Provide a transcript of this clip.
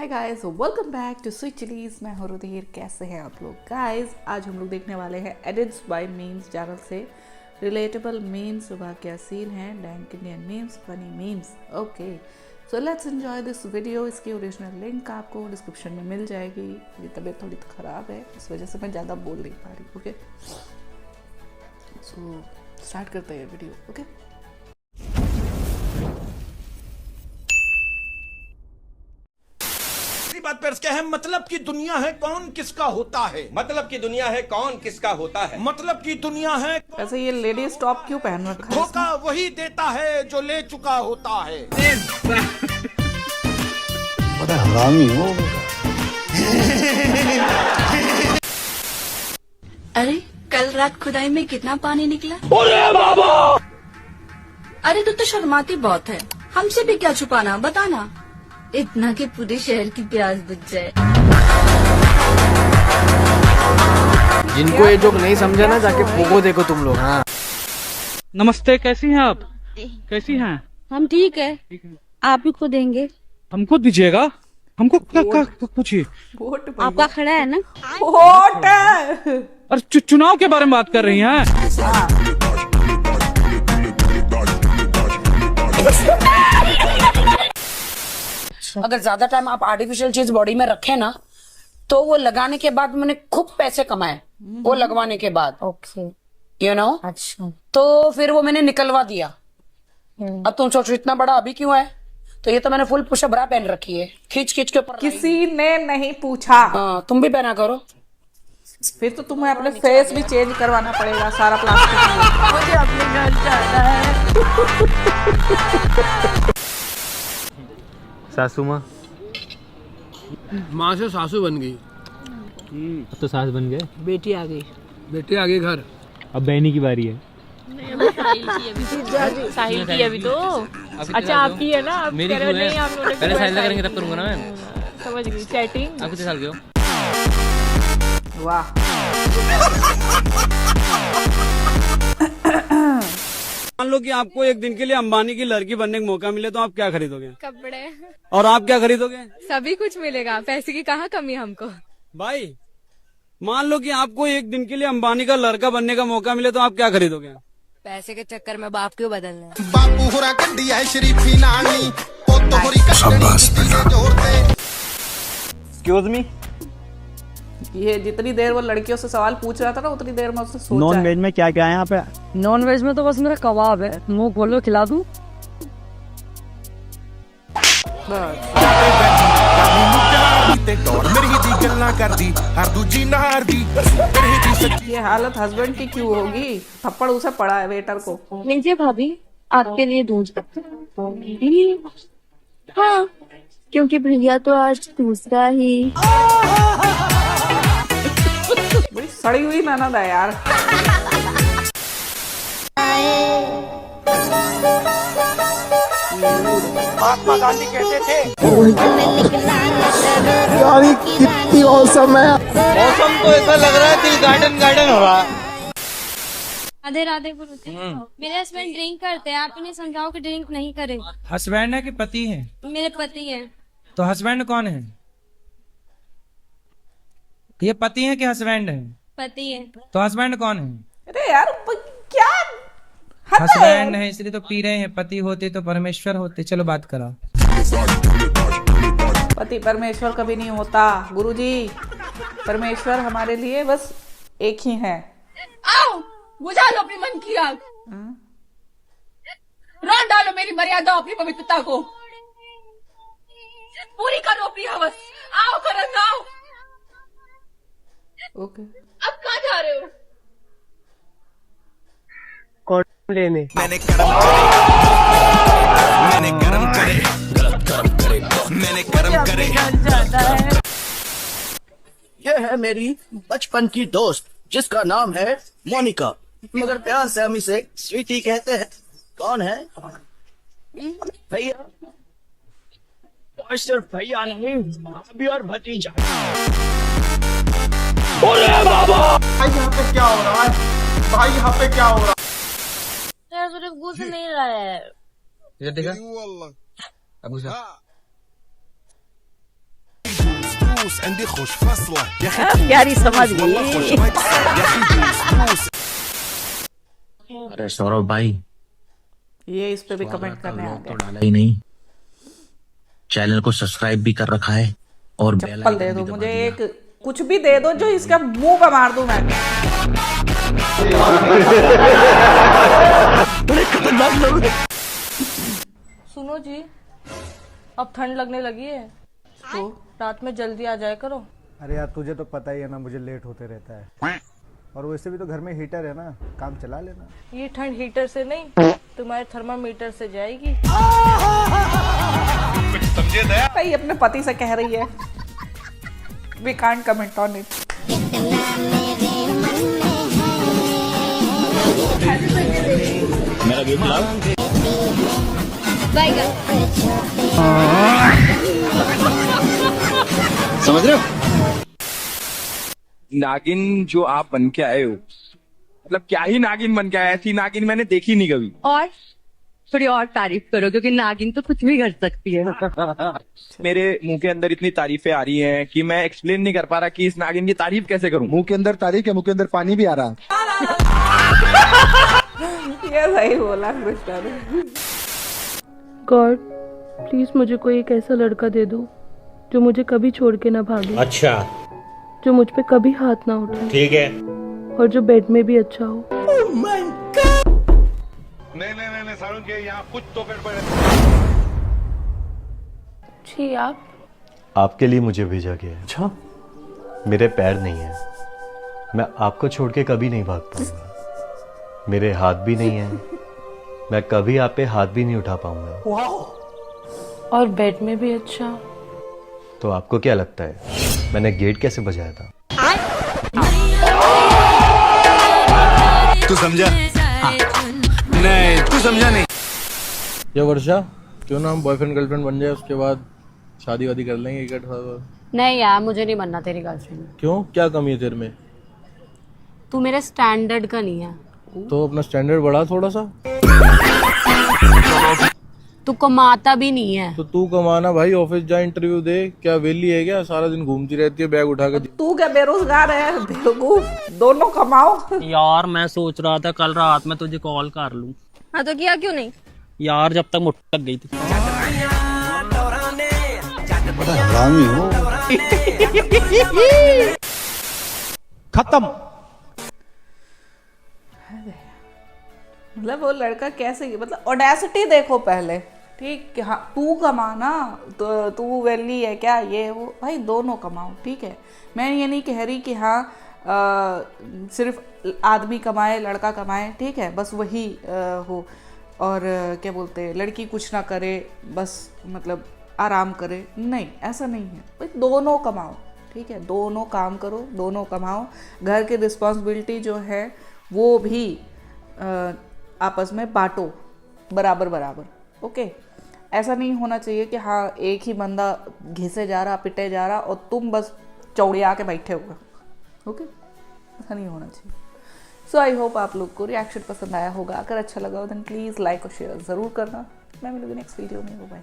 Hi guys, welcome back to Sweet Chillies. मैं हूं रुधीर। कैसे हैं आप लोग गाइस? आज हम लोग देखने वाले हैं एडिट्स बाय मीम्स चैनल से रिलेटेबल मीम्स। सुबह क्या सीन है, dank Indian memes, funny memes. Okay, so let's enjoy this video. इसकी ओरिजिनल लिंक आपको डिस्क्रिप्शन में मिल जाएगी। मेरी तबीयत थोड़ी ख़राब है, इस वजह से मैं ज़्यादा बोल नहीं पा रही। ओके, सो स्टार्ट करते हैं वीडियो। ओके, बात पर क्या है? मतलब की दुनिया है, कौन किसका होता है। मतलब की दुनिया है, कौन किसका होता है। मतलब की दुनिया है। वैसे ये लेडीज टॉप क्यों पहन रखा है? धोखा वही देता है जो ले चुका होता है। बड़ा हरामी हो। अरे कल रात खुदाई में कितना पानी निकला? अरे बाबा! अरे तू तो शर्माती बहुत है, हमसे भी क्या छुपाना, बताना। इतना कि पूरे शहर की प्यास बुझ जाए। जिनको ये जोक नहीं समझा ना, जाके पोगो देखो तुम लोग। हाँ, नमस्ते, कैसी हैं आप? कैसी हैं? हम ठीक है। आप ही को देंगे। हमको दीजिएगा? हमको क्या पूछिए? वोट आपका खड़ा है ना? वोट है। अरे चुनाव के बारे में बात कर रही हैं? अगर ज्यादा टाइम आप आर्टिफिशियल चीज बॉडी में रखें ना, तो वो लगाने के बाद मैंने खूब पैसे कमाए वो लगवाने के बाद। Okay, you know. अच्छा। तो फिर वो मैंने निकलवा दिया। अब तुम सोचो इतना बड़ा अभी क्यों है? तो ये तो मैंने फुल पुशअप ब्रा पहन रखी है, खींच खींच के ऊपर। किसी ने नहीं पूछा। हाँ, तुम भी पहना करो। फिर तो तुम्हें अपने फेस भी चेंज करवाना पड़ेगा, सारा प्लास्टिक। मुझे अपने घर जाना है। सासू माँ से सासू बन गई। अब तो सास बन गए। बेटी आ गई। बेटी आ गई घर। अब बहनी की बारी है। साहिल की अभी तो। अच्छा, आपकी है ना? आप मेरी कह रहे हो क्यों है? नहीं, आप लोगों ने पहले साहिल का करेंगे तब करूंगा ना मैं। समझ गई। चैटिंग। आप कितने साल के हो? वाह, मान लो कि आपको एक दिन के लिए अंबानी की लड़की बनने का मौका मिले, तो आप क्या खरीदोगे? कपड़े। और आप क्या खरीदोगे? सभी कुछ मिलेगा, पैसे की कहाँ कमी हमको। भाई, मान लो कि आपको एक दिन के लिए अंबानी का लड़का बनने का मौका मिले, तो आप क्या खरीदोगे? पैसे के चक्कर में बाप क्यों बदलना है? बापू होरा गड्डी है शरीफी नानी, ओ तो होरी एक्सक्यूज मी, ये जितनी देर वो लड़कियों से सवाल पूछ रहा था ना, उतनी देर में उसने सोचा नॉन है। वेज में क्या क्या है यहाँ पे? नॉन वेज में तो बस मेरा कबाब है, मुंह खोलो खिला दूं। ये हालत हस्बैंड की क्यों होगी? थप्पड़ उसे पड़ा है वेटर को। लीजिए भाभी, आपके लिए दूध। हाँ, क्योंकि भैया तो आज दूसरा ही। बड़ी सड़ी हुई ननद है यार। महात्मा गांधी कहते थे, कितनी औसम है। मौसम तो ऐसा लग रहा है दिल गार्डन गार्डन हो रहा है। राधे राधे गुरुजी। मेरे हस्बैंड ड्रिंक करते हैं, आप इन्हें समझाओ कि ड्रिंक नहीं करें। हस्बैंड है कि पति है? मेरे पति हैं। तो हस्बैंड कौन है? ये पति है कि हस्बैंड है? पति है। तो हस्बैंड कौन है? अरे यार, क्या हद है हस्बैंड यार। है इसलिए तो पी रहे हैं। पति होते तो परमेश्वर होते। चलो बात करो। पति परमेश्वर कभी नहीं होता गुरुजी। परमेश्वर हमारे लिए बस एक ही है। आओ, बुझा लो अपनी मन की आग। रौंद डालो मेरी मर्यादा, अपनी पवित्रता को पूरी करो अपनी हवस। आओ करण, आओ। ओके, अब कहाँ जा रहे हो? लेने मैंने करम करे, गलत कर्म करे, मैंने कर्म करे। ये है मेरी बचपन की दोस्त, जिसका नाम है मोनिका, मगर प्यार से हम इसे स्वीटी कहते हैं। कौन है? भैया। और सिर्फ भैया नहीं, भाभी और भतीजा। अरे बाबा! भाई यहाँ पे क्या हो रहा है? भाई यहाँ पे क्या हो रहा है? यार मेरे गुस्सा नहीं रहा है। इधर देखा? अब प्यारी समझ गई। अरे सौरभ भाई, ये इस पे भी कमेंट करने आ तो गए। डाला ही नहीं, चैनल को सब्सक्राइब भी कर रखा है और बेल चप्पल दे आइकन दो भी दबा मुझे, दिया। एक कुछ भी दे दो जो इसका मुंह पे मार दूं मैं। सुनो जी, अब ठंड लगने लगी है तो रात में जल्दी आ जाया करो। अरे यार तुझे तो पता ही है ना, मुझे लेट होते रहता है। और वैसे भी तो घर में हीटर है ना, काम चला लेना। ये ठंड हीटर से नहीं, तुम्हारे थर्मामीटर से जाएगी। भाई अपने पति से कह रही है, we can't comment on it. मेरा गिफ्ट लाओ। समझ रहे हो? नागिन जो आप बन के आए हो, मतलब क्या ही नागिन बन के आए, ऐसी नागिन मैंने देखी नहीं कभी। और थोड़ी और तारीफ करो, क्योंकि नागिन तो कुछ भी कर सकती है। मेरे मुंह के अंदर इतनी तारीफें आ रही हैं कि मैं एक्सप्लेन नहीं कर पा रहा कि इस नागिन की तारीफ कैसे करूं। मुंह के अंदर तारीख है, मुंह के अंदर पानी भी आ रहा। ये सही बोला कृष्णा ने। गॉड प्लीज मुझे कोई एक ऐसा लड़का दे दो जो मुझे कभी छोड़ के ना भागे, अच्छा जो मुझ पे कभी हाथ ना उठाए, ठीक है। और जो बेड में भी अच्छा हो। नहीं सारुण के यहाँ कुछ तो गड़बड़ है। जी आप आपके लिए मुझे भेजा गया है। अच्छा, मेरे पैर नहीं है, मैं आपको छोड़ के कभी नहीं भाग पाऊंगा। मेरे हाथ भी नहीं है, मैं कभी आप पे हाथ भी नहीं उठा पाऊंगा। और बेड में भी अच्छा। तो आपको क्या लगता है मैंने गेट कैसे बजाया था? तू समझा? नहीं तू समझा नहीं। ये वर्षा, क्यों ना हम बॉयफ्रेंड गर्लफ्रेंड बन जाए, उसके बाद शादी वादी कर लेंगे इकट्ठा। नहीं यार, मुझे नहीं बनना तेरी गर्लफ्रेंड। क्यों, क्या कमी है तेरे में? तू मेरे स्टैंडर्ड का नहीं है। तो अपना स्टैंडर्ड बढ़ा थोड़ा सा। तू कमाता भी नहीं है। तो तू कमाना भाई, ऑफिस जा, इंटरव्यू दे। क्या वेली है क्या, सारा दिन घूमती रहती है बैग उठा के? तू क्या बेरोजगार है बेवकूफ, दोनों कमाओ। यार मैं सोच रहा था कल रात में तुझे कॉल कर लूं। हाँ तो किया क्यों नहीं? यार जब तक मुट्ठी लग गई थी। खत्म। मतलब वो लड़का कैसे, मतलब ऑडेसिटी देखो पहले, ठीक कि हाँ तू कमाना, तो तू वेली है क्या, ये वो, भाई दोनों कमाओ, ठीक है। मैं ये नहीं कह रही कि हाँ सिर्फ आदमी कमाए लड़का कमाए, ठीक है, बस वही हो। और क्या बोलते हैं, लड़की कुछ ना करे बस मतलब आराम करे, नहीं ऐसा नहीं है भाई, दोनों कमाओ, ठीक है, दोनों काम करो, दोनों कमाओ। घर की रिस्पॉन्सिबिलिटी जो है वो भी आपस में बांटो बराबर बराबर, ओके। ऐसा नहीं होना चाहिए कि हाँ एक ही बंदा घिसे जा रहा, पिटे जा रहा और तुम बस चौड़िया के बैठे हुए, ओके, ऐसा नहीं होना चाहिए। सो आई होप आप लोग को रिएक्शन पसंद आया होगा। अगर अच्छा लगा हो देन प्लीज़ लाइक और शेयर ज़रूर करना। मैं मिलूंगी नेक्स्ट वीडियो में, बाय।